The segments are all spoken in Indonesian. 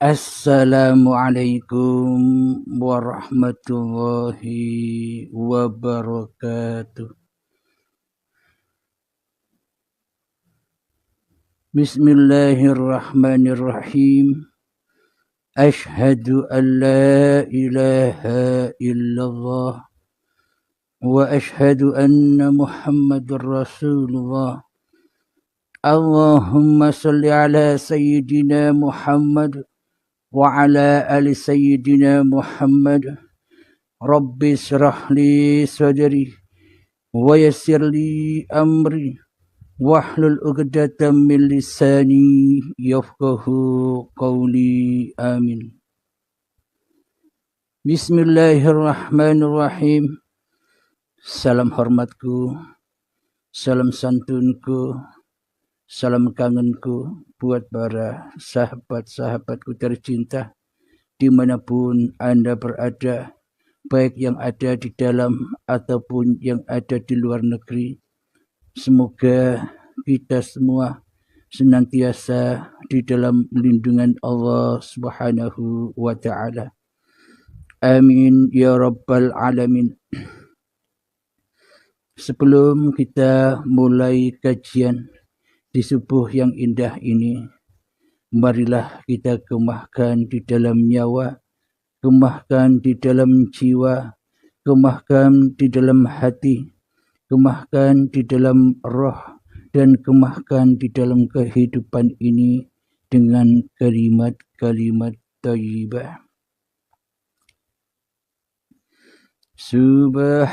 Assalamualaikum warahmatullahi wabarakatuh. Bismillahirrahmanirrahim. Ashhadu an la ilaha illallah wa ashhadu anna Muhammadur Rasulullah. Allahumma salli ala sayyidina Muhammad wa ala ali sayyidina Muhammad. Rabbi syrah li sadri wa yassir li amri wahlul 'uqdatam min lisani yafqahu qawli. Amin. Bismillahirrahmanirrahim. Salam hormatku, salam santunku, salam kangenku buat para sahabat-sahabatku tercinta dimanapun Anda berada, baik yang ada di dalam ataupun yang ada di luar negeri. Semoga kita semua senantiasa di dalam lindungan Allah Subhanahu wa ta'ala. Amin ya rabbal alamin. Sebelum kita mulai kajian di subuh yang indah ini, marilah kita kemahkan di dalam nyawa, kemahkan di dalam jiwa, kemahkan di dalam hati, kemahkan di dalam roh, dan kemahkan di dalam kehidupan ini dengan kalimat-kalimat thayyibah. Subhanallah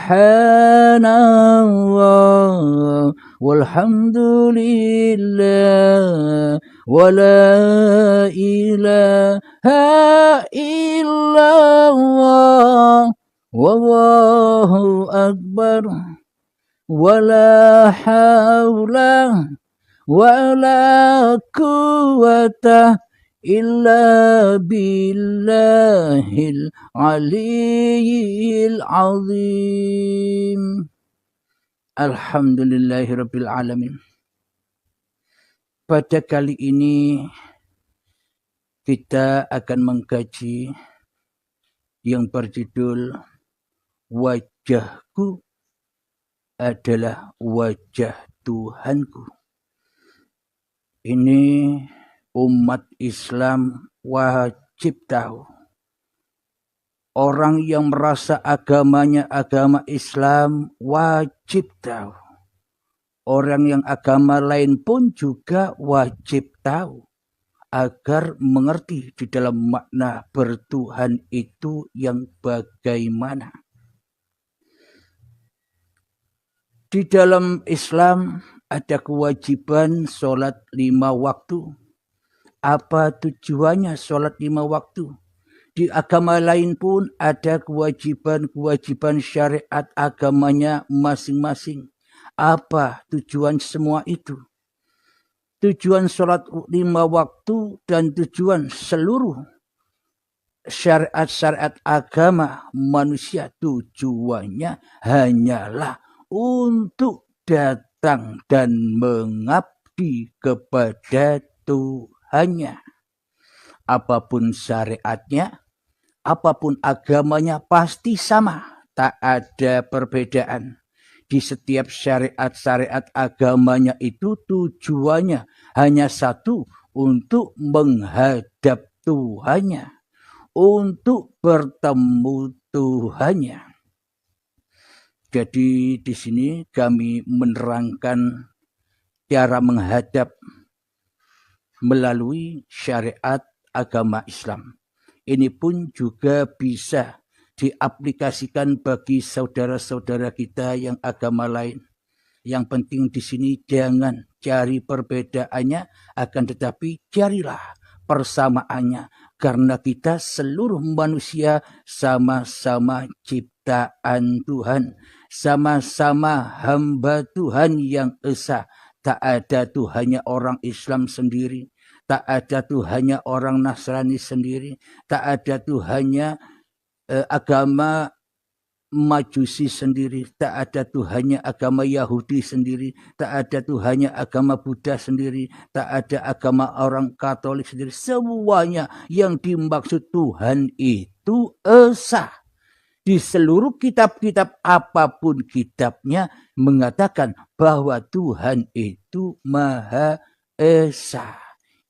walhamdulillah wa la ilaha illallah wallahu akbar wa la hawla wa la quwwata illa billahil aliyyil azim. Alhamdulillahirabbil alamin. Pada kali ini kita akan mengkaji yang berjudul Wajahku adalah wajah Tuhanku. Ini umat Islam wajib tahu. Orang yang merasa agamanya agama Islam wajib tahu. Orang yang agama lain pun juga wajib tahu agar mengerti di dalam makna bertuhan itu yang bagaimana. Di dalam Islam ada kewajiban sholat 5 waktu. Apa tujuannya sholat 5 waktu? Di agama lain pun ada kewajiban-kewajiban syariat agamanya masing-masing. Apa tujuan semua itu? Tujuan sholat 5 waktu dan tujuan seluruh syariat-syariat agama manusia, tujuannya hanyalah untuk datang dan mengabdi kepada Tuhannya. Apapun syariatnya, apapun agamanya pasti sama, tak ada perbedaan. Di setiap syariat-syariat agamanya itu tujuannya hanya satu, untuk menghadap Tuhannya, untuk bertemu Tuhannya. Jadi di sini kami menerangkan cara menghadap melalui syariat agama Islam. Ini pun juga bisa diaplikasikan bagi saudara-saudara kita yang agama lain. Yang penting di sini jangan cari perbedaannya, akan tetapi carilah persamaannya. Karena kita seluruh manusia sama-sama ciptaan Tuhan, sama-sama hamba Tuhan yang esa. Tak ada Tuhannya orang Islam sendiri, tak ada Tuhannya orang Nasrani sendiri, tak ada Tuhannya agama Majusi sendiri, tak ada Tuhannya agama Yahudi sendiri, tak ada Tuhannya agama Buddha sendiri, tak ada agama orang Katolik sendiri. Semuanya yang dimaksud Tuhan itu esa. Di seluruh kitab-kitab apapun kitabnya mengatakan bahwa Tuhan itu Maha Esa.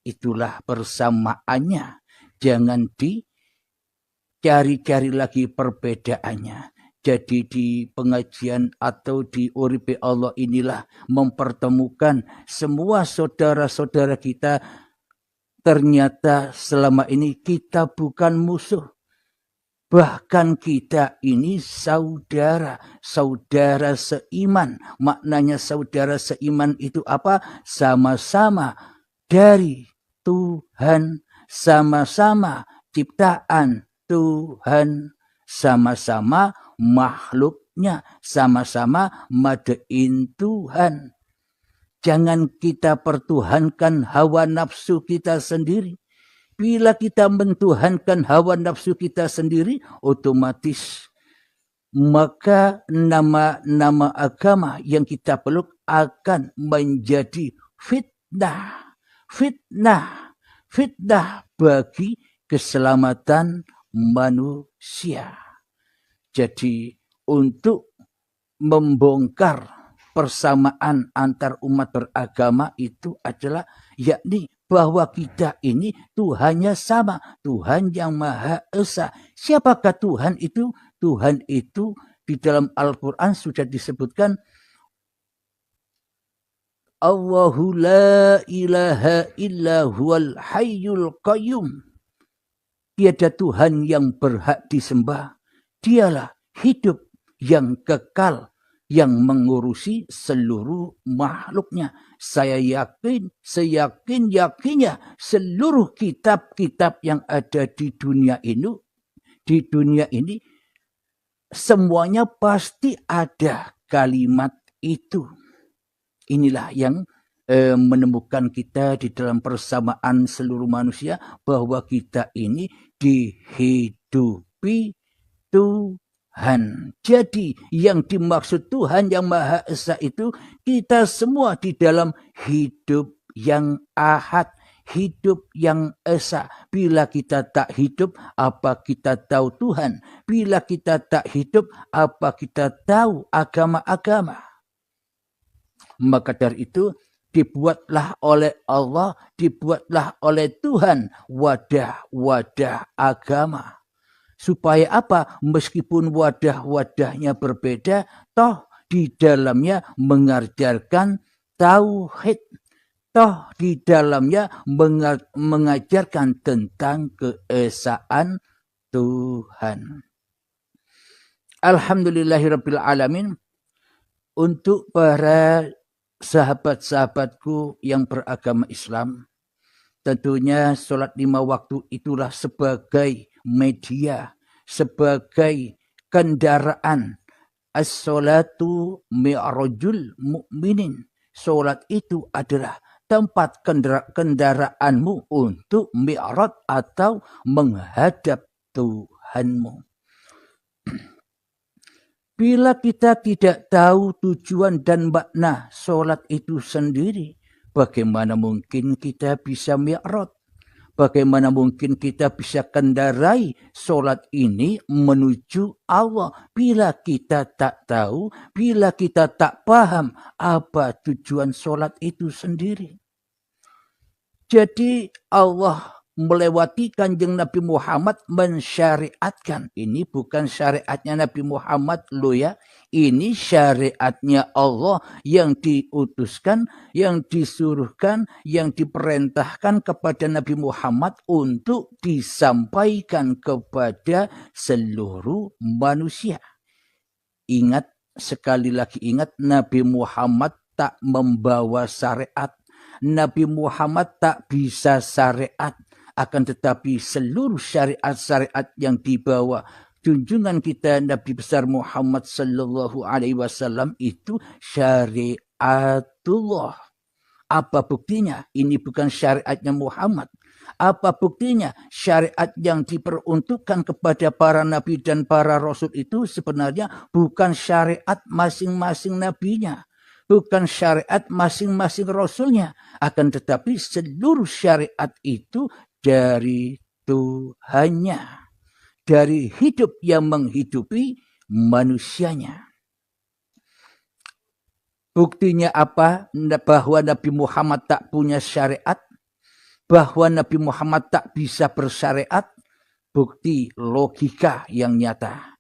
Itulah persamaannya. Jangan dicari-cari lagi perbedaannya. Jadi di pengajian atau di Uripe Allah inilah mempertemukan semua saudara-saudara kita. Ternyata selama ini kita bukan musuh. Bahkan kita ini saudara, saudara seiman. Maknanya saudara seiman itu apa? Sama-sama dari Tuhan, sama-sama ciptaan Tuhan, sama-sama makhluknya, sama-sama madein Tuhan. Jangan kita pertuhankan hawa nafsu kita sendiri. Bila kita mentuhankan hawa nafsu kita sendiri, otomatis maka nama-nama agama yang kita peluk akan menjadi fitnah. Fitnah bagi keselamatan manusia. Jadi untuk membongkar persamaan antar umat beragama itu adalah yakni bahwa kita ini Tuhannya sama, Tuhan yang Maha Esa. Siapakah Tuhan itu? Tuhan itu di dalam Al-Quran sudah disebutkan Allahu la ilaha illa huwal hayyul qayyum. Tiada Tuhan yang berhak disembah. Dialah hidup yang kekal, yang mengurusi seluruh makhluknya. Saya yakin, seyakin-yakinnya seluruh kitab-kitab yang ada di dunia ini, semuanya pasti ada kalimat itu. Inilah yang menemukan kita di dalam persamaan seluruh manusia, bahwa kita ini dihidupi Tuhan. Jadi yang dimaksud Tuhan yang Maha Esa itu kita semua di dalam hidup yang ahad, hidup yang esa. Bila kita tak hidup, apa kita tahu Tuhan? Bila kita tak hidup, apa kita tahu agama-agama? Maka dari itu dibuatlah oleh Allah, dibuatlah oleh Tuhan wadah-wadah agama. Supaya apa? Meskipun wadah-wadahnya berbeda, toh di dalamnya mengajarkan tauhid. Toh di dalamnya mengajarkan tentang keesaan Tuhan. Alhamdulillahirabbil alamin. Untuk para sahabat-sahabatku yang beragama Islam, tentunya sholat 5 waktu itulah sebagai media, sebagai kendaraan. As-sholatu mi'rajul mu'minin. Sholat itu adalah tempat kendaraanmu untuk mi'raj atau menghadap Tuhanmu. Bila kita tidak tahu tujuan dan makna sholat itu sendiri, bagaimana mungkin kita bisa mi'raj? Bagaimana mungkin kita bisa kendarai sholat ini menuju Allah bila kita tak tahu, bila kita tak paham apa tujuan sholat itu sendiri. Jadi Allah melewati Kanjeng Nabi Muhammad mensyariatkan. Ini bukan syariatnya Nabi Muhammad loh ya. Ini syariatnya Allah yang diutuskan, yang disuruhkan, yang diperintahkan kepada Nabi Muhammad untuk disampaikan kepada seluruh manusia. Ingat, sekali lagi ingat, Nabi Muhammad tak membawa syariat. Nabi Muhammad tak bisa syariat. Akan tetapi seluruh syariat-syariat yang dibawa junjungan kita Nabi besar Muhammad sallallahu alaihi wasallam itu syariatullah. Apa buktinya? Ini bukan syariatnya Muhammad. Apa buktinya? Syariat yang diperuntukkan kepada para nabi dan para rasul itu sebenarnya bukan syariat masing-masing nabinya. Bukan syariat masing-masing rasulnya. Akan tetapi seluruh syariat itu dari Tuhannya. Dari hidup yang menghidupi manusianya. Buktinya apa? Bahwa Nabi Muhammad tak punya syariat. Bahwa Nabi Muhammad tak bisa bersyariat. Bukti logika yang nyata.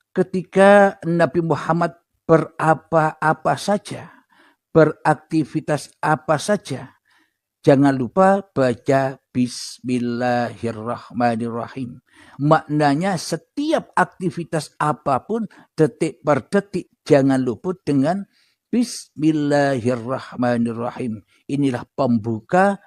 Ketika Nabi Muhammad berapa-apa saja. Beraktivitas apa saja. Jangan lupa baca Bismillahirrahmanirrahim. Maknanya setiap aktivitas apapun detik per detik jangan luput dengan Bismillahirrahmanirrahim. Inilah pembuka,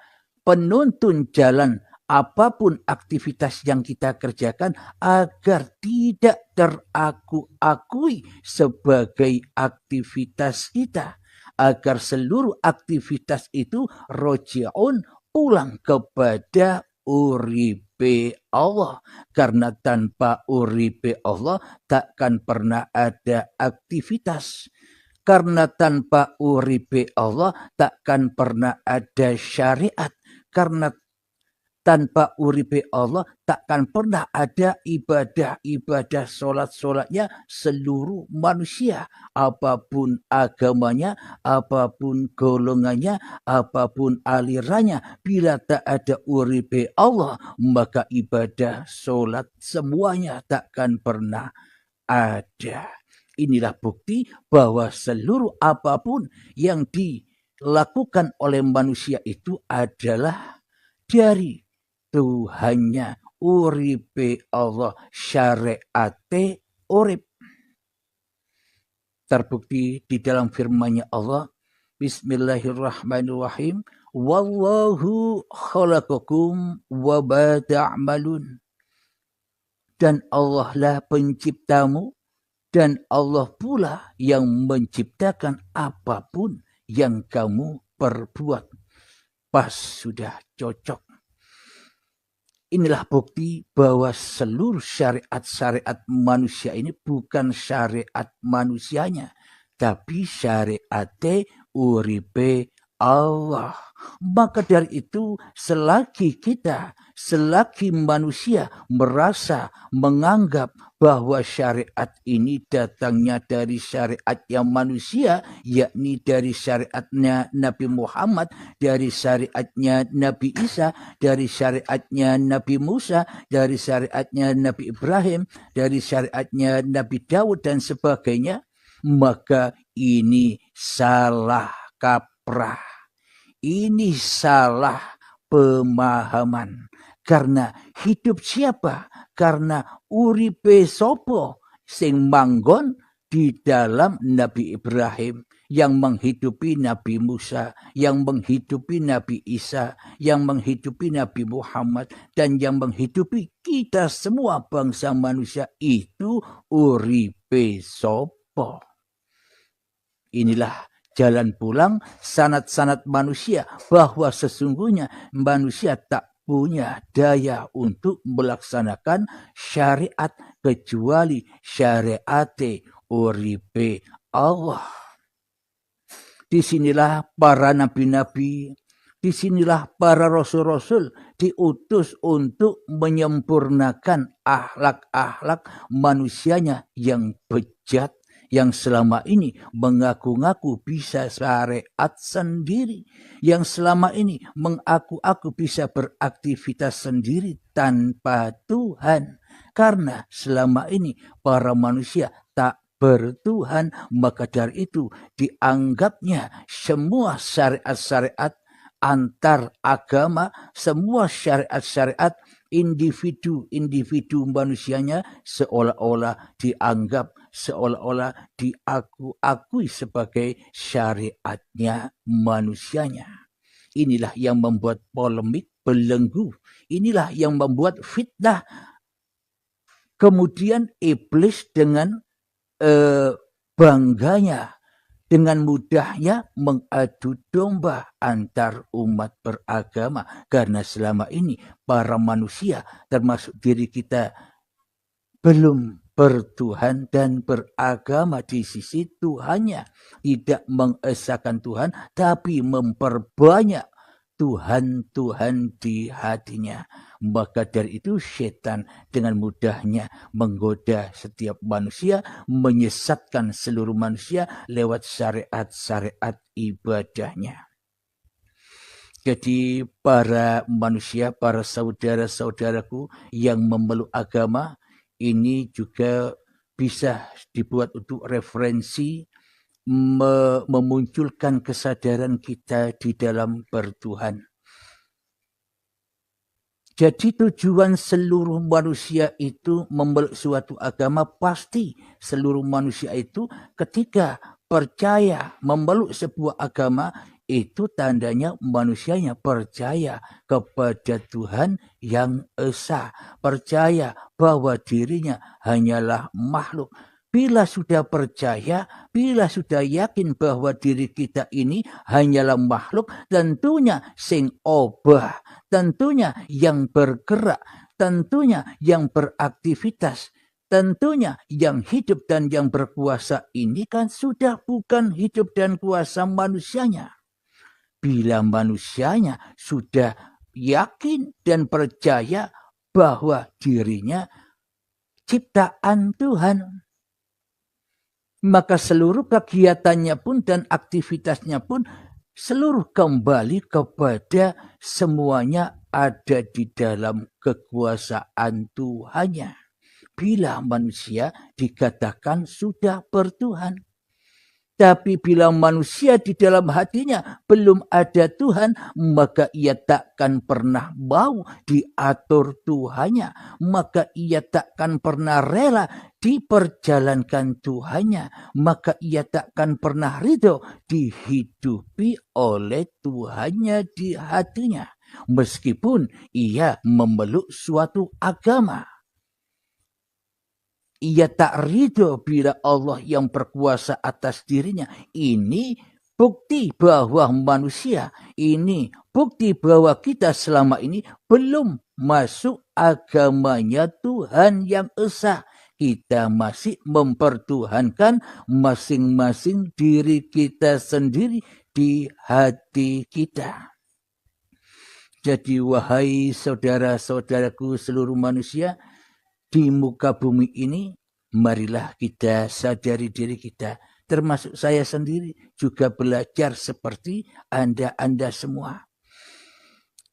penuntun jalan apapun aktivitas yang kita kerjakan agar tidak teraku-akui sebagai aktivitas kita. Agar seluruh aktivitas itu roji'un, pulang kepada uripe Allah. Karena tanpa uripe Allah takkan pernah ada aktivitas. Karena tanpa uripe Allah takkan pernah ada syariat. Karena tanpa uripe Allah takkan pernah ada ibadah-ibadah solat-solatnya seluruh manusia. Apapun agamanya, apapun golongannya, apapun alirannya. Bila tak ada uripe Allah, maka ibadah solat semuanya takkan pernah ada. Inilah bukti bahwa seluruh apapun yang dilakukan oleh manusia itu adalah dari Tuhannya, uripe Allah, syariate urip. Terbukti di dalam firman-Nya Allah, Bismillahirrahmanirrahim, wallahu khalaqakum wa ma ta'malun. Dan Allah lah penciptamu, dan Allah pula yang menciptakan apapun yang kamu perbuat. Pas, sudah cocok. Inilah bukti bahwa seluruh syariat-syariat manusia ini bukan syariat manusianya, tapi syariat uripe Allah. Maka dari itu selagi kita, selagi manusia merasa, menganggap bahwa syariat ini datangnya dari syariat yang manusia, yakni dari syariatnya Nabi Muhammad, dari syariatnya Nabi Isa, dari syariatnya Nabi Musa, dari syariatnya Nabi Ibrahim, dari syariatnya Nabi Daud dan sebagainya, maka ini salah kaprah. Ini salah pemahaman. Karena hidup siapa? Karena uripe sopo sing manggon di dalam Nabi Ibrahim, yang menghidupi Nabi Musa, yang menghidupi Nabi Isa, yang menghidupi Nabi Muhammad, dan yang menghidupi kita semua bangsa manusia, itu uripe sopo. Inilah jalan pulang sanad-sanad manusia bahwa sesungguhnya manusia tak punya daya untuk melaksanakan syariat kecuali syariat uripe Allah. Disinilah para nabi-nabi, disinilah para rasul-rasul diutus untuk menyempurnakan akhlak-akhlak manusianya yang bejat, yang selama ini mengaku-ngaku bisa syariat sendiri, yang selama ini mengaku-aku bisa beraktivitas sendiri tanpa Tuhan. Karena selama ini para manusia tak bertuhan, maka dari itu dianggapnya semua syariat-syariat antar agama, semua syariat-syariat individu manusianya seolah-olah dianggap, seolah-olah diakui sebagai syariatnya manusianya. Inilah yang membuat polemik belenggu. Inilah yang membuat fitnah. Kemudian iblis dengan bangganya dengan mudahnya mengadu domba antar umat beragama. Karena selama ini para manusia termasuk diri kita belum bertuhan dan beragama di sisi Tuhannya. Tidak mengesahkan Tuhan tapi memperbanyak Tuhan-Tuhan di hatinya. Maka dari itu setan dengan mudahnya menggoda setiap manusia, menyesatkan seluruh manusia lewat syariat-syariat ibadahnya. Jadi para manusia, para saudara-saudaraku yang memeluk agama, ini juga bisa dibuat untuk referensi, memunculkan kesadaran kita di dalam bertuhan. Jadi tujuan seluruh manusia itu memeluk suatu agama, pasti seluruh manusia itu ketika percaya memeluk sebuah agama, itu tandanya manusianya percaya kepada Tuhan yang esa, percaya bahwa dirinya hanyalah makhluk. Bila sudah percaya, bila sudah yakin bahwa diri kita ini hanyalah makhluk, tentunya sing obah, tentunya yang bergerak, tentunya yang beraktivitas, tentunya yang hidup dan yang berkuasa ini kan sudah bukan hidup dan kuasa manusianya. Bila manusianya sudah yakin dan percaya bahwa dirinya ciptaan Tuhan, maka seluruh kegiatannya pun dan aktivitasnya pun seluruh kembali kepada semuanya ada di dalam kekuasaan Tuhannya. Bila manusia dikatakan sudah bertuhan. Tapi bila manusia di dalam hatinya belum ada Tuhan, maka ia takkan pernah mau diatur Tuhannya. Maka ia takkan pernah rela diperjalankan Tuhannya. Maka ia takkan pernah ridho dihidupi oleh Tuhannya di hatinya. Meskipun ia memeluk suatu agama. Ia tak ridho bila Allah yang berkuasa atas dirinya. Ini bukti bahwa manusia, ini bukti bahwa kita selama ini belum masuk agamanya Tuhan yang esa. Kita masih mempertuhankan masing-masing diri kita sendiri di hati kita. Jadi wahai saudara-saudaraku seluruh manusia, di muka bumi ini, marilah kita sadari diri kita, termasuk saya sendiri juga belajar seperti Anda semua.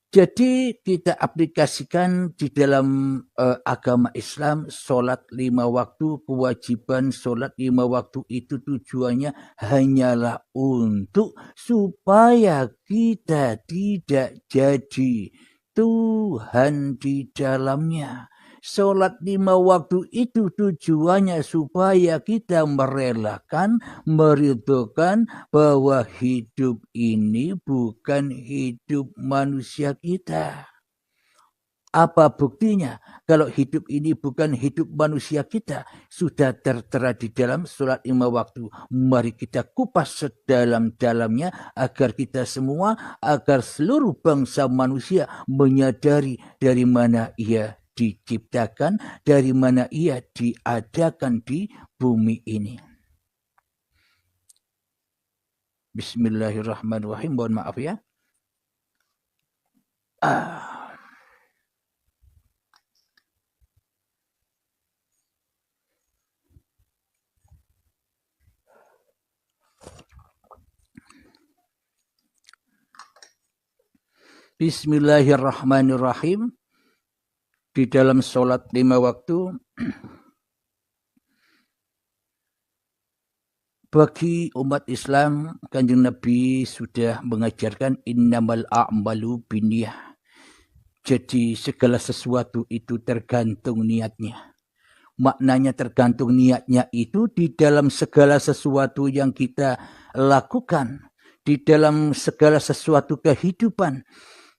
Jadi kita aplikasikan di dalam agama Islam, sholat 5 waktu, kewajiban sholat 5 waktu itu tujuannya hanyalah untuk supaya kita tidak jadi Tuhan di dalamnya. Sholat 5 waktu itu tujuannya supaya kita merelakan, meridhokan bahwa hidup ini bukan hidup manusia kita. Apa buktinya? Kalau hidup ini bukan hidup manusia kita, sudah tertera di dalam sholat 5 waktu. Mari kita kupas sedalam-dalamnya agar kita semua, agar seluruh bangsa manusia menyadari dari mana ia diciptakan, dari mana ia diadakan di bumi ini. Bismillahirrahmanirrahim. Mohon maaf ya. Bismillahirrahmanirrahim. Di dalam sholat 5 waktu, bagi umat Islam, Kanjeng Nabi sudah mengajarkan innamal a'malu binniyah. Jadi segala sesuatu itu tergantung niatnya. Maknanya tergantung niatnya itu di dalam segala sesuatu yang kita lakukan, di dalam segala sesuatu kehidupan.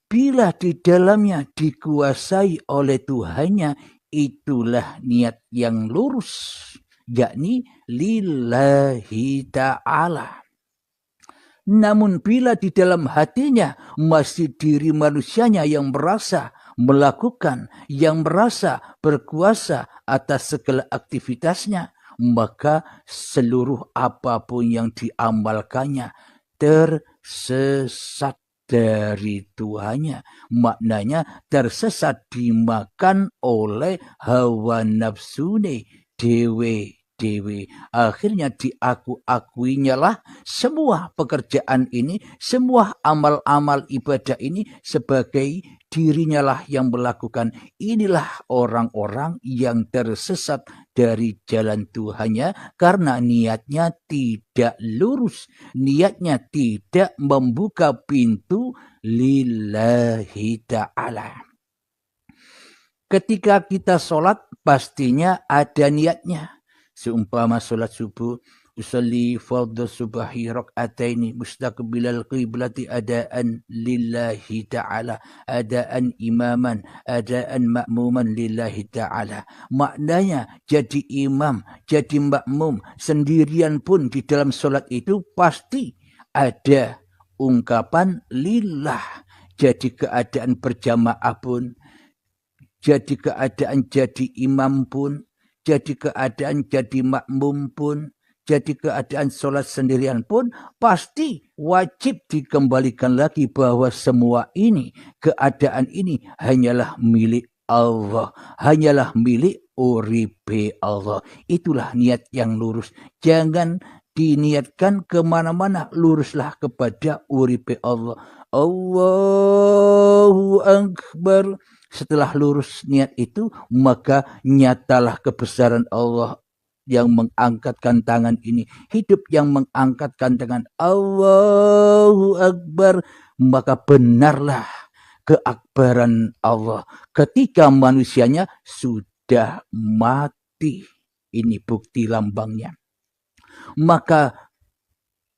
Bila di dalamnya dikuasai oleh Tuhannya, itulah niat yang lurus, yakni lillahi ta'ala. Namun bila di dalam hatinya masih diri manusianya yang merasa melakukan, yang merasa berkuasa atas segala aktivitasnya, maka seluruh apapun yang diamalkannya tersesat dari Tuhannya. Maknanya tersesat dimakan oleh hawa nafsune dewe. Akhirnya diakuinya lah semua pekerjaan ini, semua amal-amal ibadah ini sebagai dirinya lah yang melakukan. Inilah orang-orang yang tersesat dari jalan Tuhannya karena niatnya tidak lurus, niatnya tidak membuka pintu lillahi ta'ala. Ketika kita sholat pastinya ada niatnya. Seumpama solat subuh, usalli fardhu subahi rak'ataini mustaqbilal qiblati adaan lillahi ta'ala, adaan imaman, adaan ma'muman lillahi ta'ala. Maknanya jadi imam, jadi makmum sendirian pun di dalam solat itu pasti ada ungkapan lillah. Jadi keadaan berjamaah pun, jadi keadaan jadi imam pun, jadi keadaan jadi makmum pun, jadi keadaan sholat sendirian pun, pasti wajib dikembalikan lagi bahwa semua ini, keadaan ini hanyalah milik Allah, hanyalah milik uripe Allah. Itulah niat yang lurus. Jangan diniatkan kemana-mana, luruslah kepada uripe Allah. Allahu Akbar. Setelah lurus niat itu, maka nyatalah kebesaran Allah yang mengangkatkan tangan ini. Hidup yang mengangkatkan tangan Allahu Akbar. Maka benarlah keakbaran Allah ketika manusianya sudah mati. Ini bukti lambangnya. Maka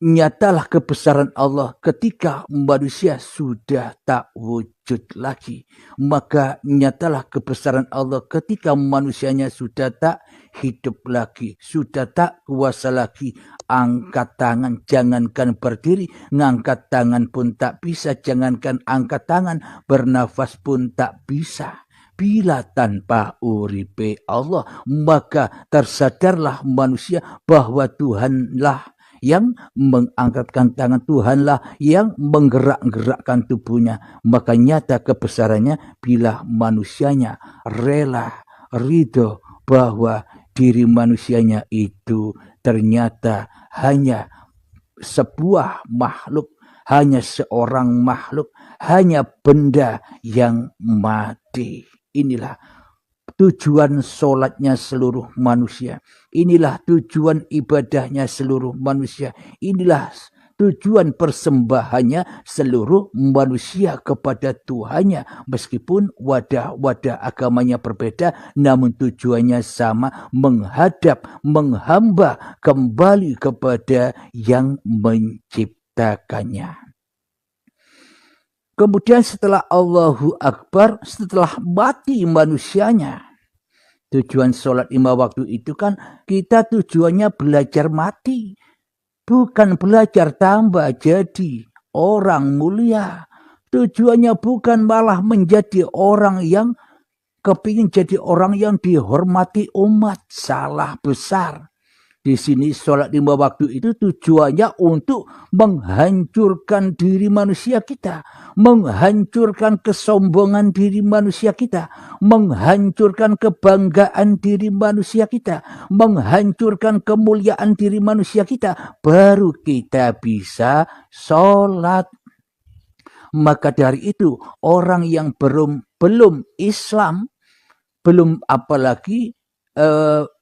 nyatalah kebesaran Allah ketika manusia sudah tak wujud lagi. Maka nyatalah kebesaran Allah ketika manusianya sudah tak hidup lagi, sudah tak kuasa lagi. Angkat tangan, jangankan berdiri, ngangkat tangan pun tak bisa, jangankan angkat tangan, bernafas pun tak bisa. Bila tanpa uripe Allah, maka tersadarlah manusia bahwa Tuhanlah yang mengangkatkan tangan, Tuhanlah yang menggerak-gerakkan tubuhnya. Maka nyata kebesarannya bila manusianya rela, ridho bahwa diri manusianya itu ternyata hanya sebuah makhluk, hanya seorang makhluk, hanya benda yang mati. Inilah tujuan solatnya seluruh manusia. Inilah tujuan ibadahnya seluruh manusia. Inilah tujuan persembahannya seluruh manusia kepada Tuhannya. Meskipun wadah-wadah agamanya berbeda, namun tujuannya sama, menghamba kembali kepada yang menciptakannya. Kemudian setelah Allahu Akbar, setelah mati manusianya, tujuan sholat 5 waktu itu kan kita tujuannya belajar mati. Bukan belajar tambah jadi orang mulia. Tujuannya bukan malah menjadi orang yang kepingin jadi orang yang dihormati umat. Salah besar. Di sini sholat 5 waktu itu tujuannya untuk menghancurkan diri manusia kita, menghancurkan kesombongan diri manusia kita, menghancurkan kebanggaan diri manusia kita, menghancurkan kemuliaan diri manusia kita, baru kita bisa sholat. Maka dari itu orang yang belum Islam, belum apalagi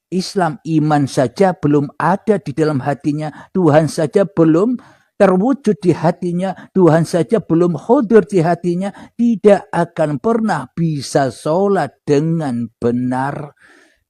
Islam, iman saja belum ada di dalam hatinya, Tuhan saja belum terwujud di hatinya, Tuhan saja belum hadir di hatinya, tidak akan pernah bisa sholat dengan benar,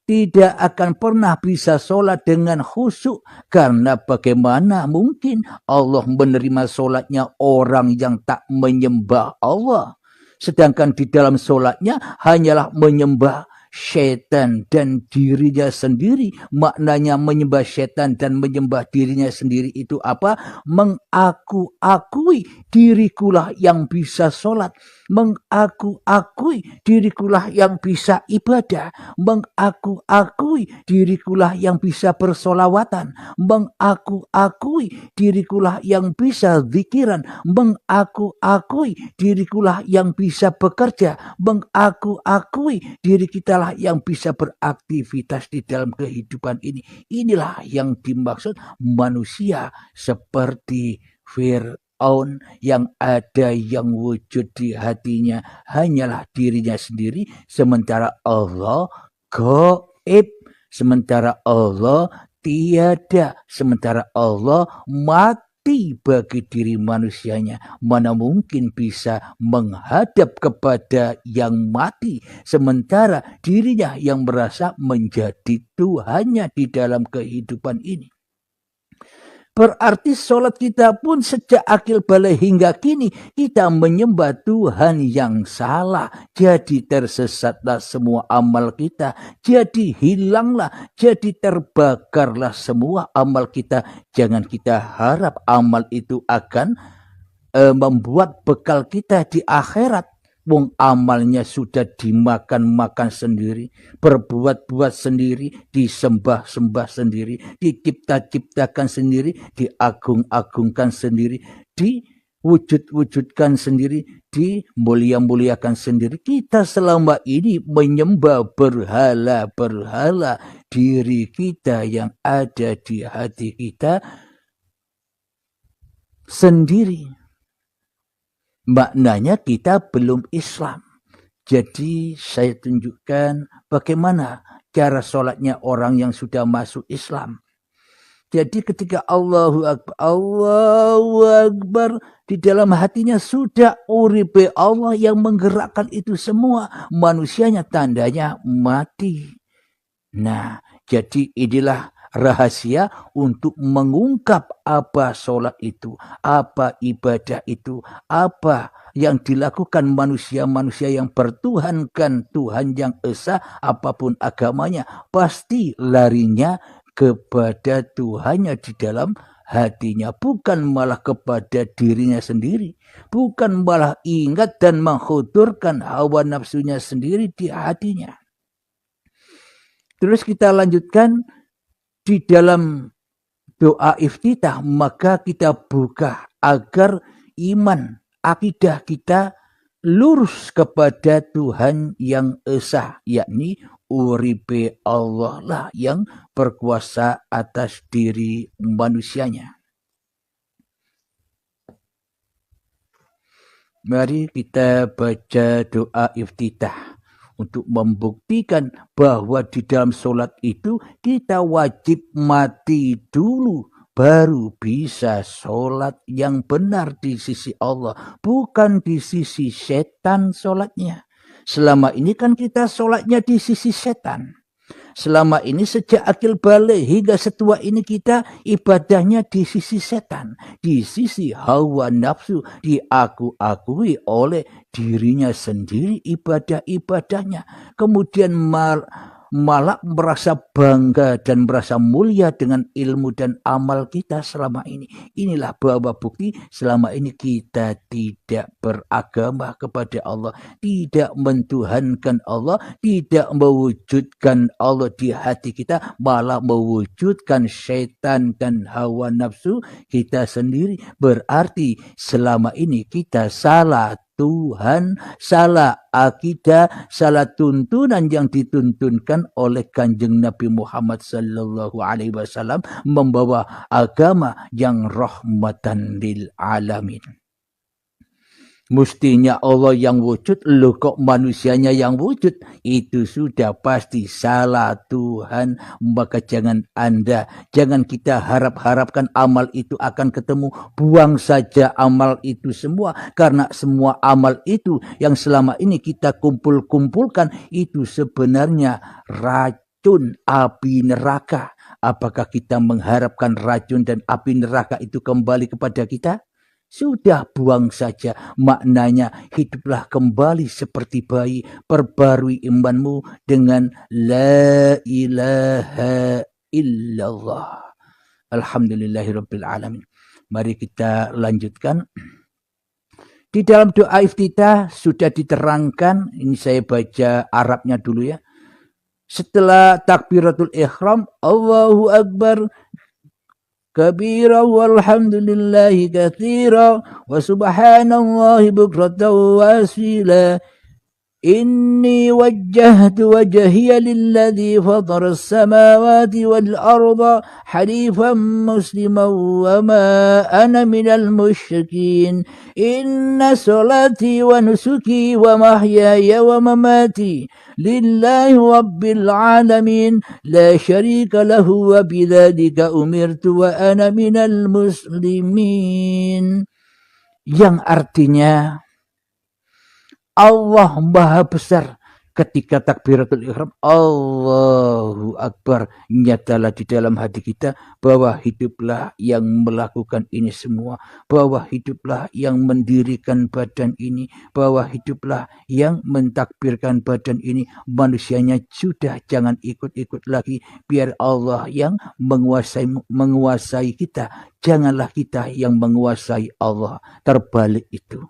tidak akan pernah bisa sholat dengan khusyuk. Karena bagaimana mungkin Allah menerima sholatnya orang yang tak menyembah Allah, sedangkan di dalam sholatnya hanyalah menyembah setan dan dirinya sendiri. Maknanya menyembah setan dan menyembah dirinya sendiri itu apa? Mengaku-akui dirikulah yang bisa sholat, mengaku-akui dirikulah yang bisa ibadah, mengaku-akui dirikulah yang bisa bersolawatan, mengaku-akui dirikulah yang bisa zikiran, mengaku-akui dirikulah yang bisa bekerja, mengaku-akui diri kitalah yang bisa beraktivitas di dalam kehidupan ini. Inilah yang dimaksud manusia seperti Fir'aun, yang ada yang wujud di hatinya hanyalah dirinya sendiri, sementara Allah gaib, sementara Allah tiada, sementara Allah mati bagi diri manusianya. Mana mungkin bisa menghadap kepada yang mati, sementara dirinya yang merasa menjadi Tuhannya di dalam kehidupan ini. Berarti sholat kita pun sejak akil balik hingga kini kita menyembah Tuhan yang salah. Jadi tersesatlah semua amal kita. Jadi hilanglah, jadi terbakarlah semua amal kita. Jangan kita harap amal itu akan membuat bekal kita di akhirat. Wong amalnya sudah dimakan-makan sendiri, berbuat-buat sendiri, disembah-sembah sendiri, dicipta-ciptakan sendiri, diagung-agungkan sendiri, diwujud-wujudkan sendiri, dimulia-muliakan sendiri. Kita selama ini menyembah berhala-berhala. Diri kita yang ada di hati kita sendiri. Maknanya kita belum Islam. Jadi saya tunjukkan bagaimana cara sholatnya orang yang sudah masuk Islam. Jadi ketika Allahu Akbar, di dalam hatinya sudah uripe Allah yang menggerakkan itu semua. Manusianya tandanya mati. Nah, jadi inilah rahasia untuk mengungkap apa sholat itu, apa ibadah itu, apa yang dilakukan manusia-manusia yang bertuhankan Tuhan yang esa, apapun agamanya, pasti larinya kepada Tuhannya di dalam hatinya, bukan malah kepada dirinya sendiri, bukan malah ingat dan mengkhuturkan hawa nafsunya sendiri di hatinya. Terus kita lanjutkan di dalam doa iftitah, maka kita buka agar iman, akidah kita lurus kepada Tuhan yang esa, yakni uripe Allah lah yang berkuasa atas diri manusianya. Mari kita baca doa iftitah untuk membuktikan bahwa di dalam sholat itu kita wajib mati dulu baru bisa sholat yang benar di sisi Allah, bukan di sisi setan sholatnya. Selama ini kan kita sholatnya di sisi setan. Selama ini sejak akil balik hingga setua ini kita ibadahnya di sisi setan, di sisi hawa nafsu, diakui oleh dirinya sendiri ibadah-ibadahnya. Kemudian malah merasa bangga dan merasa mulia dengan ilmu dan amal kita selama ini. Inilah bahwa bukti selama ini kita tidak beragama kepada Allah, tidak mentuhankan Allah, tidak mewujudkan Allah di hati kita, malah mewujudkan syaitan dan hawa nafsu kita sendiri. Berarti selama ini kita salah Tuhan, salah akidah, salah tuntunan yang dituntunkan oleh Kanjeng Nabi Muhammad sallallahu alaihi wasallam, membawa agama yang rahmatan lil alamin. Mestinya Allah yang wujud, loh kok manusianya yang wujud? Itu sudah pasti salah Tuhan. Maka jangan kita harapkan amal itu akan ketemu. Buang saja amal itu semua. Karena semua amal itu yang selama ini kita kumpulkan itu sebenarnya racun api neraka. Apakah kita mengharapkan racun dan api neraka itu kembali kepada kita? Sudah buang saja. Maknanya hiduplah kembali seperti bayi. Perbarui imanmu dengan la ilaha illallah. Alhamdulillahirabbil alamin. Mari kita lanjutkan. Di dalam doa iftitah sudah diterangkan, ini saya baca Arabnya dulu ya. Setelah takbiratul ihram, Allahu Akbar kabira walhamdulillahi katsira wa subhanallahi bukratan wa asila. إني وجهت وجهي للذي فطر السماوات والأرض حنيفا مسلما وما أنا من المشركين إن صلاتي ونسكي ومحياي ومماتي لله رب العالمين لا شريك له وبذلك أمرت وأنا من المسلمين. Yang artinya Allah Maha Besar. Ketika takbiratul ihram, Allahu Akbar, nyatalah di dalam hati kita bahwa hiduplah yang melakukan ini semua, bahwa hiduplah yang mendirikan badan ini, bahwa hiduplah yang mentakbirkan badan ini. Manusianya sudah jangan ikut-ikut lagi, biar Allah yang menguasai kita, janganlah kita yang menguasai Allah. Terbalik itu.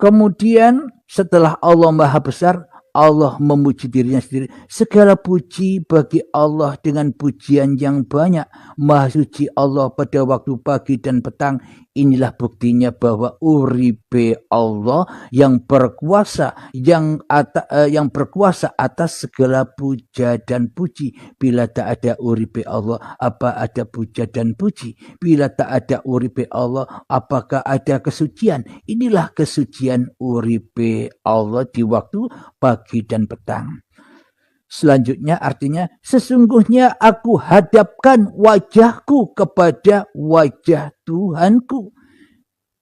Kemudian setelah Allah Maha Besar, Allah memuji dirinya sendiri. Segala puji bagi Allah dengan pujian yang banyak. Maha suci Allah pada waktu pagi dan petang. Inilah buktinya bahwa uripe Allah yang berkuasa, yang berkuasa atas segala puja dan puji. Bila tak ada uripe Allah, apa ada puja dan puji? Bila tak ada uripe Allah, apakah ada kesucian? Inilah kesucian uripe Allah di waktu pagi dan petang. Selanjutnya artinya, sesungguhnya aku hadapkan wajahku kepada wajah Tuhanku.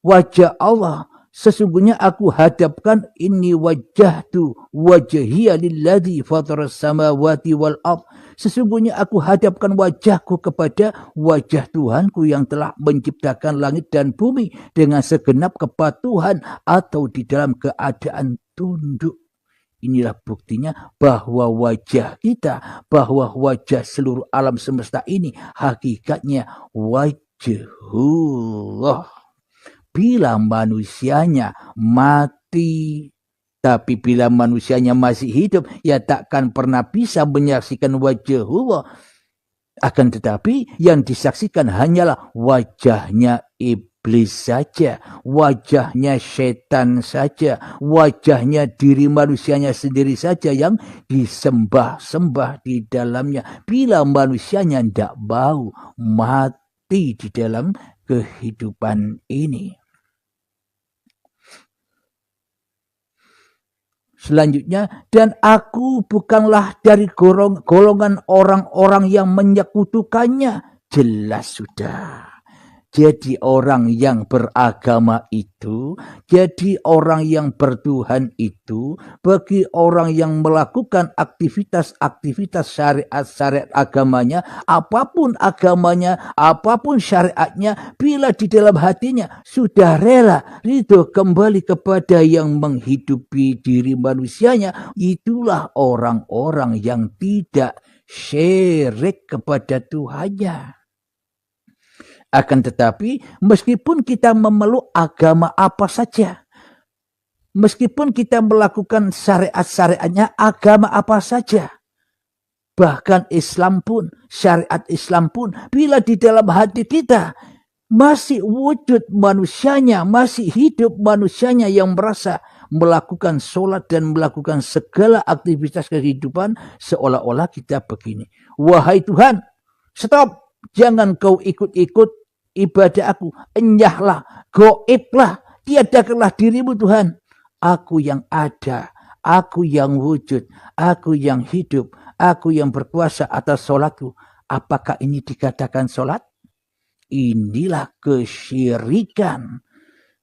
Wajah Allah. Sesungguhnya aku hadapkan ini wajahtu wajhiya lilladzi fataras samawati wal ard. Sesungguhnya aku hadapkan wajahku kepada wajah Tuhanku yang telah menciptakan langit dan bumi dengan segenap kepatuhan atau di dalam keadaan tunduk. Inilah buktinya bahwa wajah kita, bahwa wajah seluruh alam semesta ini hakikatnya wajhullah. Bila manusianya mati, tapi bila manusianya masih hidup, ya takkan pernah bisa menyaksikan wajhullah. Akan tetapi yang disaksikan hanyalah wajahnya iblis saja, wajahnya setan saja, wajahnya diri manusianya sendiri saja yang disembah-sembah di dalamnya. Bila manusianya tidak mau mati di dalam kehidupan ini. Selanjutnya, dan aku bukanlah dari golongan orang-orang yang menyekutukannya. Jelas sudah. Jadi orang yang beragama itu, jadi orang yang bertuhan itu, bagi orang yang melakukan aktivitas-aktivitas syariat agamanya, apapun syariatnya, bila di dalam hatinya sudah rela, ridho kembali kepada yang menghidupi diri manusianya, itulah orang-orang yang tidak syirik kepada Tuhannya. Akan tetapi, meskipun kita memeluk agama apa saja, meskipun kita melakukan syariat-syariatnya agama apa saja, bahkan Islam pun, syariat Islam pun, bila di dalam hati kita masih wujud manusianya, masih hidup manusianya yang merasa melakukan sholat dan melakukan segala aktivitas kehidupan, seolah-olah kita begini, wahai Tuhan, stop! Jangan kau ikut-ikut ibadah aku. Enyahlah, goiblah, tiadakanlah dirimu Tuhan. Aku yang ada, aku yang wujud, aku yang hidup, aku yang berkuasa atas sholatku. Apakah ini dikatakan sholat? Inilah kesyirikan.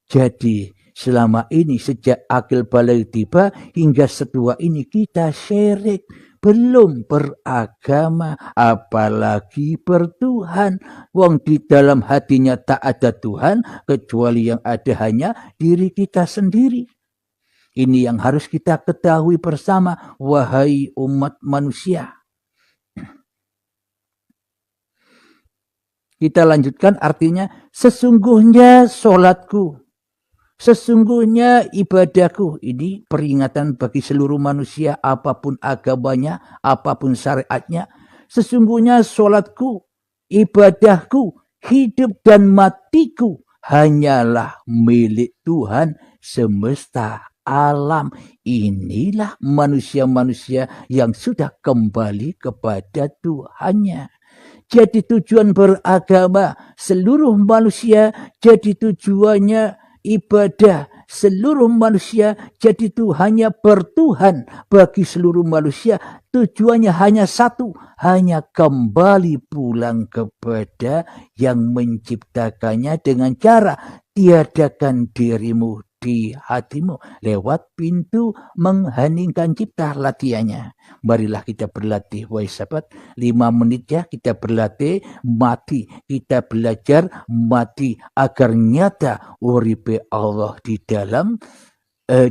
Jadi selama ini sejak akil balik tiba hingga setua ini kita syirik. belum beragama, apalagi bertuhan. Wong di dalam hatinya tak ada Tuhan, kecuali yang ada hanya diri kita sendiri. Ini yang harus kita ketahui bersama, wahai umat manusia. Kita lanjutkan, artinya sesungguhnya sholatku, sesungguhnya ibadahku. Ini peringatan bagi seluruh manusia, apapun agamanya, apapun syariatnya. Sesungguhnya sholatku, ibadahku, hidup dan matiku hanyalah milik Tuhan semesta alam. Inilah manusia-manusia yang sudah kembali kepada Tuhannya. Jadi tujuan beragama seluruh manusia, jadi tujuannya ibadah seluruh manusia, jadi Tuhannya bertuhan bagi seluruh manusia. Tujuannya hanya satu, hanya kembali pulang kepada yang menciptakannya dengan cara tiadakan dirimu di hatimu lewat pintu mengheningkan cipta. Latihannya, marilah kita berlatih, wahai sahabat, 5 menit ya kita berlatih mati, kita belajar mati agar nyata uripe Allah di dalam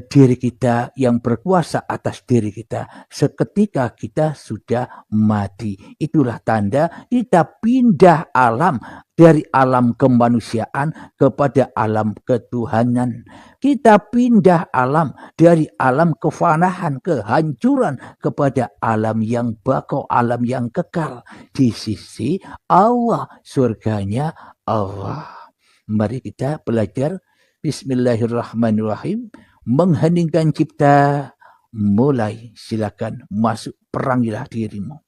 diri kita, yang berkuasa atas diri kita seketika kita sudah mati. Itulah tanda kita pindah alam, dari alam kemanusiaan kepada alam ketuhanan. Kita pindah alam dari alam kefanahan, kehancuran, kepada alam yang bako, alam yang kekal di sisi Allah, surganya Allah. Mari kita belajar. Bismillahirrahmanirrahim. Mengheningkan cipta, mulai, silakan masuk, perangilah dirimu.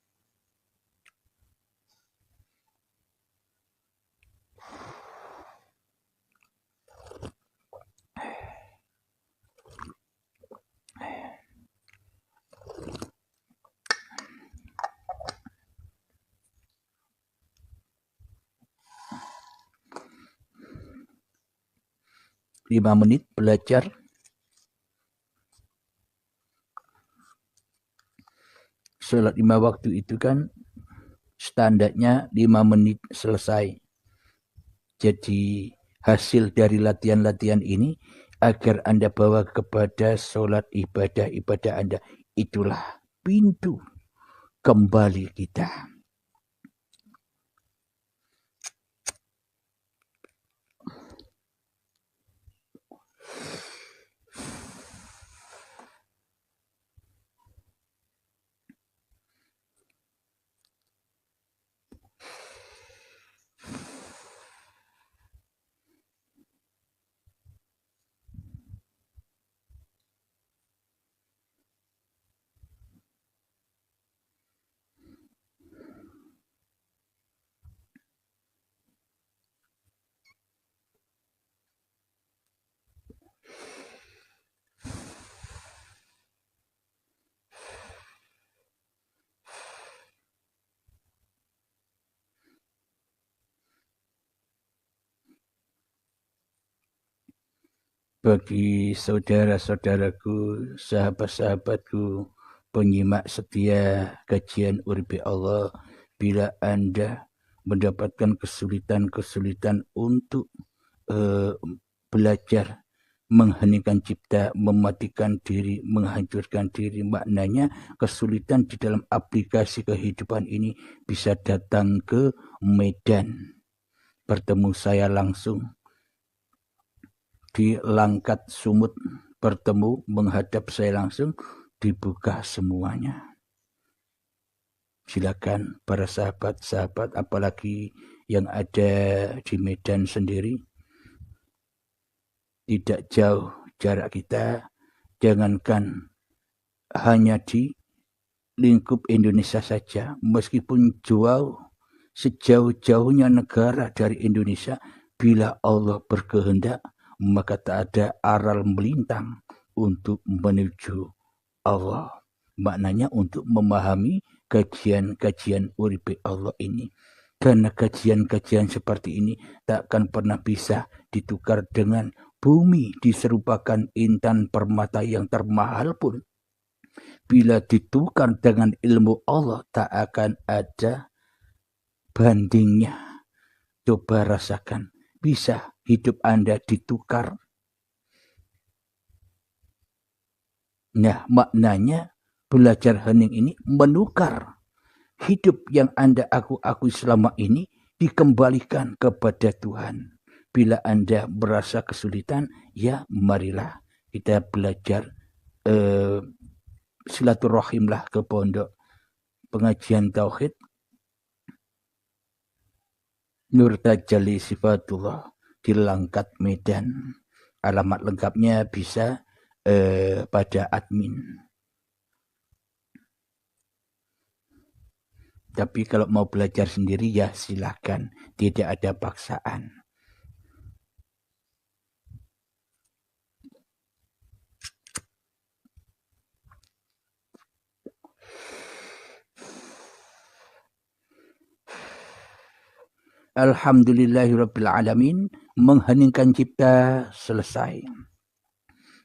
Lima menit belajar. Sholat 5 waktu itu kan standarnya 5 menit selesai. Jadi hasil dari latihan-latihan ini agar Anda bawa kepada sholat ibadah Anda. Itulah pintu kembali kita. Bagi saudara-saudaraku, sahabat-sahabatku, penyimak setia kajian Uripe Allah, bila Anda mendapatkan kesulitan-kesulitan untuk belajar mengheningkan cipta, mematikan diri, menghancurkan diri, maknanya kesulitan di dalam aplikasi kehidupan ini, bisa datang ke Medan, bertemu saya langsung di Langkat Sumut, bertemu, menghadap saya langsung, dibuka semuanya. Silakan para sahabat-sahabat, apalagi yang ada di Medan sendiri, tidak jauh jarak kita, jangankan hanya di lingkup Indonesia saja, meskipun jauh, sejauh-jauhnya negara dari Indonesia, bila Allah berkehendak, maka tak ada aral melintang untuk menuju Allah. Maknanya untuk memahami kajian-kajian Uripe Allah ini. Karena kajian-kajian seperti ini tak akan pernah bisa ditukar dengan bumi diserupakan intan permata yang termahal pun. Bila ditukar dengan ilmu Allah, tak akan ada bandingnya. Coba rasakan, bisa hidup Anda ditukar. Nah, maknanya belajar hening ini menukar hidup yang Anda akui selama ini dikembalikan kepada Tuhan. Bila Anda merasa kesulitan, ya marilah kita belajar silaturahimlah ke pondok pengajian tauhid Nur Tajalli Sifatullah di Langkat Medan. Alamat lengkapnya bisa pada admin. Tapi kalau mau belajar sendiri ya silakan, tidak ada paksaan. Alhamdulillahirrabbilalamin, mengheningkan cipta selesai.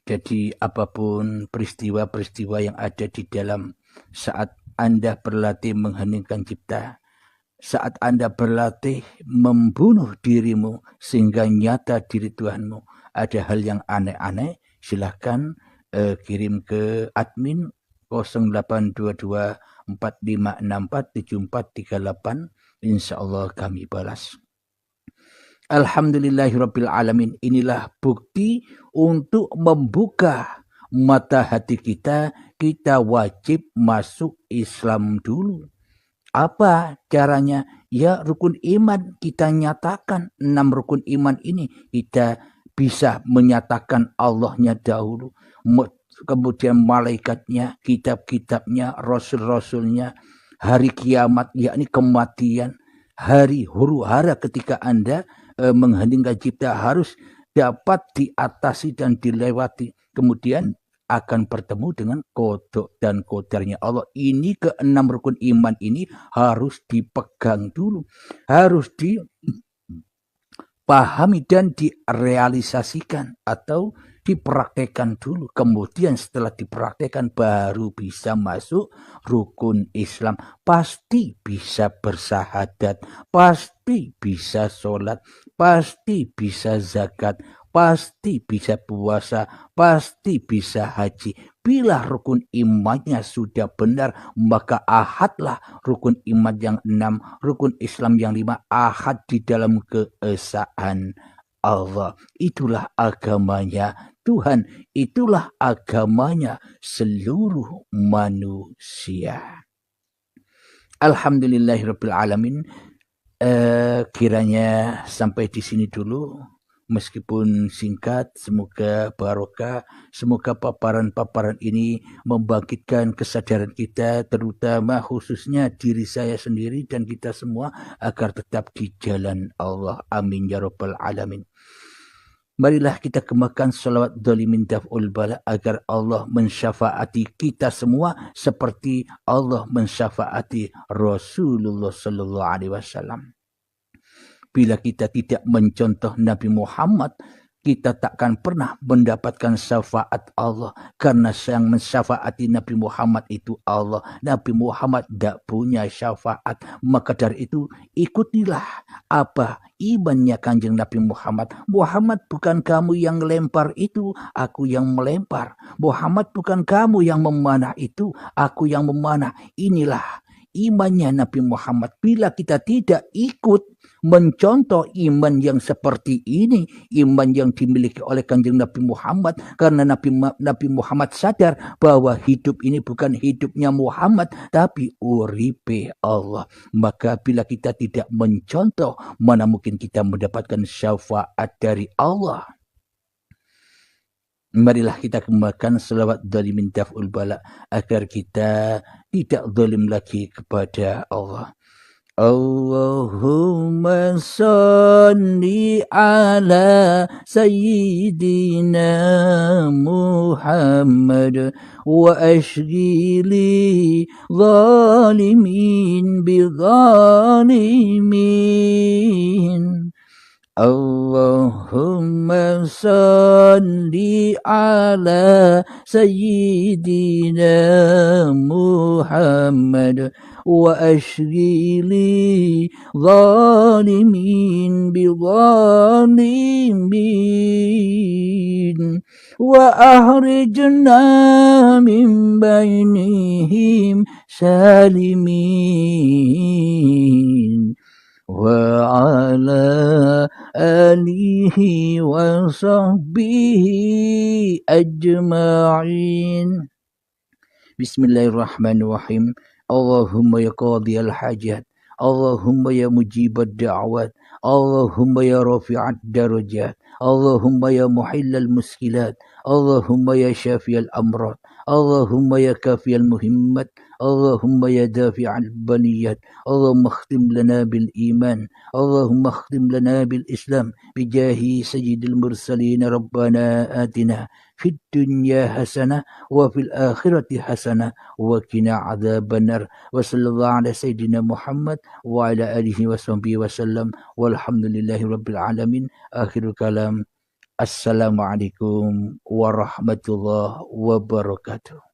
Jadi apapun peristiwa-peristiwa yang ada di dalam saat Anda berlatih mengheningkan cipta, saat Anda berlatih membunuh dirimu sehingga nyata diri Tuhanmu, ada hal yang aneh-aneh, silahkan kirim ke admin 0822 4564 7438. InsyaAllah kami balas. Alhamdulillahirrabbilalamin. Inilah bukti untuk membuka mata hati kita. Kita wajib masuk Islam dulu. Apa caranya? Ya rukun iman kita nyatakan. 6 rukun iman ini kita bisa menyatakan Allahnya dahulu. Kemudian malaikatnya, kitab-kitabnya, rasul-rasulnya, hari kiamat, yakni kematian, hari huru hara ketika Anda mengheningkan cipta harus dapat diatasi dan dilewati. Kemudian akan bertemu dengan kodok dan kodarnya Allah. Ini ke-6 rukun iman ini harus dipegang dulu. Harus dipahami dan direalisasikan atau dipraktekkan dulu. Kemudian setelah dipraktekkan baru bisa masuk rukun Islam. Pasti bisa bersahadat, pasti bisa sholat, pasti bisa zakat, pasti bisa puasa, pasti bisa haji. Bila rukun imannya sudah benar, maka ahadlah rukun iman yang 6, rukun Islam yang 5, ahad di dalam keesaan Allah. Itulah agamanya Tuhan, itulah agamanya seluruh manusia. Alhamdulillahirrabbilalamin. Kiranya sampai di sini dulu. Meskipun singkat, semoga barokah, semoga paparan-paparan ini membangkitkan kesadaran kita, terutama khususnya diri saya sendiri dan kita semua agar tetap di jalan Allah. Amin ya rabbal alamin. Marilah kita kemakan salawat dhalimin daf'ul bala agar Allah mensyafaati kita semua seperti Allah mensyafaati Rasulullah sallallahu alaihi wasallam. Bila kita tidak mencontoh Nabi Muhammad, kita takkan pernah mendapatkan syafaat Allah. Karena yang mensyafaati Nabi Muhammad itu Allah. Nabi Muhammad tidak punya syafaat. Maka dari itu ikutilah apa imannya kanjeng Nabi Muhammad. Muhammad bukan kamu yang lempar itu, aku yang melempar. Muhammad bukan kamu yang memanah itu, aku yang memanah. Inilah imannya Nabi Muhammad. Bila kita tidak ikut mencontoh iman yang seperti ini, iman yang dimiliki oleh kanjeng Nabi Muhammad, karena Nabi Muhammad sadar bahwa hidup ini bukan hidupnya Muhammad, tapi uripe Allah. Maka bila kita tidak mencontoh, mana mungkin kita mendapatkan syafaat dari Allah. Marilah kita kembalikan selawat dhalimin daf'ul bala agar kita tidak zalim lagi kepada Allah. Allahumma salli ala sayyidina Muhammad wa ashghili zalimin bi zalimin. Allahumma salli ala سيدنا محمد وأشري لي ظالمين بظالمين وأخرجنا من بينهم سالمين وعلى آله وصحبه أجمعين. بسم الله الرحمن الرحيم. اللهم يا قاضي الحاجات، اللهم يا مجيب الدعوات، اللهم يا رافع الدرجات، اللهم يا محل المشكلات، اللهم يا شافي الأمراض، اللهم يا كافي المهمات، اللهم يا دافع البليات، اللهم اختم لنا بالإيمان، اللهم اختم لنا بالإسلام بجاه سيد المرسلين. ربنا آتنا في الدنيا حسنة وفي الآخرة حسنة وقنا عذاب النار. وصلى الله على سيدنا محمد وعلى آله وصحبه وسلم والحمد لله رب العالمين. آخر الكلام. Assalamualaikum warahmatullahi wabarakatuh.